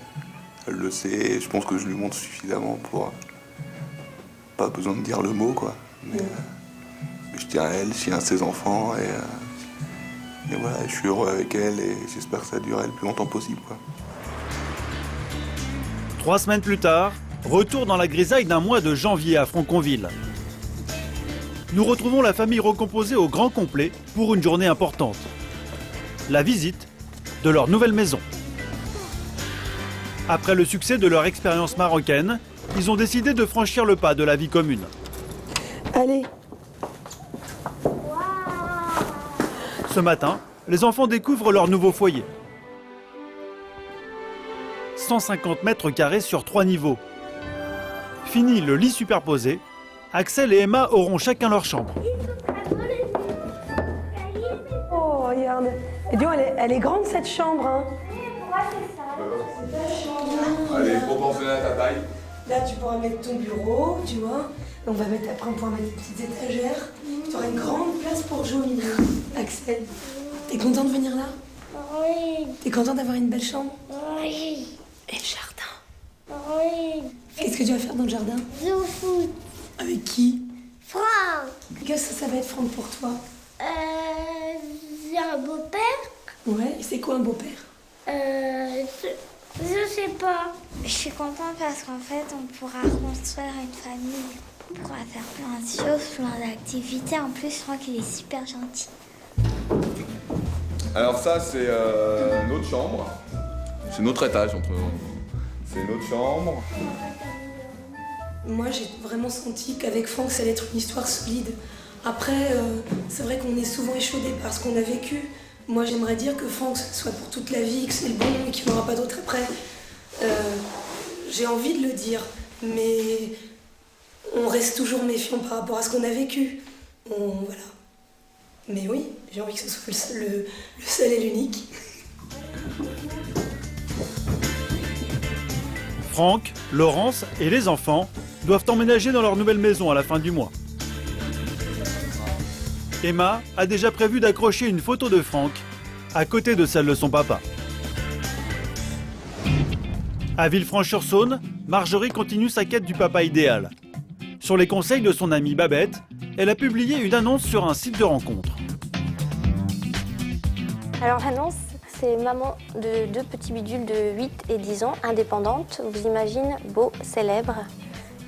elle le sait et je pense que je lui montre suffisamment pour... Pas besoin de dire le mot, quoi. Mais je tiens à elle, je tiens à ses enfants et voilà, je suis heureux avec elle et j'espère que ça durera le plus longtemps possible, quoi. 3 semaines plus tard, retour dans la grisaille d'un mois de janvier à Franconville. Nous retrouvons la famille recomposée au grand complet pour une journée importante. La visite de leur nouvelle maison. Après le succès de leur expérience marocaine, ils ont décidé de franchir le pas de la vie commune. Allez. Ce matin, les enfants découvrent leur nouveau foyer. 150 mètres carrés sur 3 niveaux. Fini le lit superposé, Axel et Emma auront chacun leur chambre. Oh, regarde. Et dis-moi, elle est grande cette chambre, hein. Allez, proportionnel à ta taille. Là, tu pourras mettre ton bureau, tu vois. On pourra mettre des petites étagères. Tu auras une grande place pour jouer, Axel. T'es content de venir là? Oui. T'es content d'avoir une belle chambre? Oui. Et le jardin? Oui. Qu'est-ce que tu vas faire dans le jardin? Jouer au foot. Avec qui? Franck. Qu'est-ce que ça va être, Franck, pour toi? J'ai un beau-père. Ouais, et c'est quoi un beau-père? Je sais pas. Je suis contente parce qu'en fait, on pourra construire une famille. On pourra faire plein de choses, plein d'activités. En plus, Franck, il est super gentil. Alors ça, c'est notre chambre. C'est notre étage. C'est notre chambre. Moi, j'ai vraiment senti qu'avec Franck, ça allait être une histoire solide. Après, c'est vrai qu'on est souvent échaudé par ce qu'on a vécu. Moi, j'aimerais dire que Franck, ce soit pour toute la vie, que c'est le bon et qu'il n'y en aura pas d'autre après. J'ai envie de le dire, mais on reste toujours méfiant par rapport à ce qu'on a vécu. Voilà. Mais oui, j'ai envie que ce soit le seul et l'unique. Franck, Laurence et les enfants doivent emménager dans leur nouvelle maison à la fin du mois. Emma a déjà prévu d'accrocher une photo de Franck à côté de celle de son papa. À Villefranche-sur-Saône, Marjorie continue sa quête du papa idéal. Sur les conseils de son amie Babette, elle a publié une annonce sur un site de rencontre. Alors l'annonce, c'est maman de 2 petits bidules de 8 et 10 ans, indépendante, vous imaginez, beau, célèbre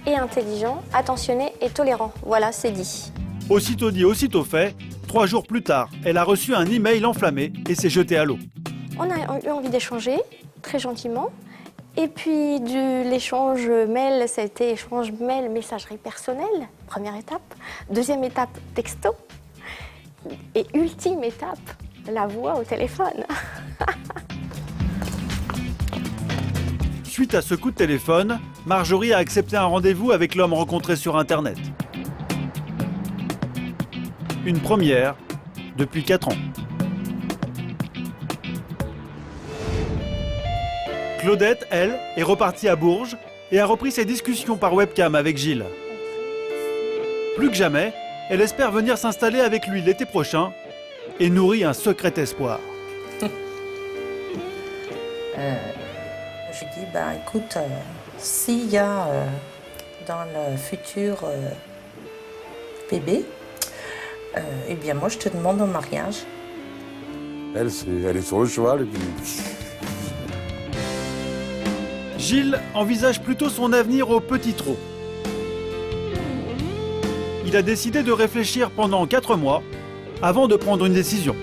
et intelligent, attentionné et tolérant. Voilà, c'est dit. Aussitôt dit, aussitôt fait, 3 jours plus tard, elle a reçu un email enflammé et s'est jetée à l'eau. On a eu envie d'échanger, très gentiment. Et puis de l'échange mail, ça a été échange mail, messagerie personnelle, première étape. Deuxième étape, texto. Et ultime étape, la voix au téléphone. Suite à ce coup de téléphone, Marjorie a accepté un rendez-vous avec l'homme rencontré sur Internet. Une première depuis 4 ans. Claudette, elle, est repartie à Bourges et a repris ses discussions par webcam avec Gilles. Plus que jamais, elle espère venir s'installer avec lui l'été prochain et nourrit un secret espoir. Je dis, écoute, s'il y a dans le futur bébé, eh bien moi je te demande en mariage. Elle est sur le cheval et puis... Gilles envisage plutôt son avenir au petit trot. Il a décidé de réfléchir pendant 4 mois avant de prendre une décision.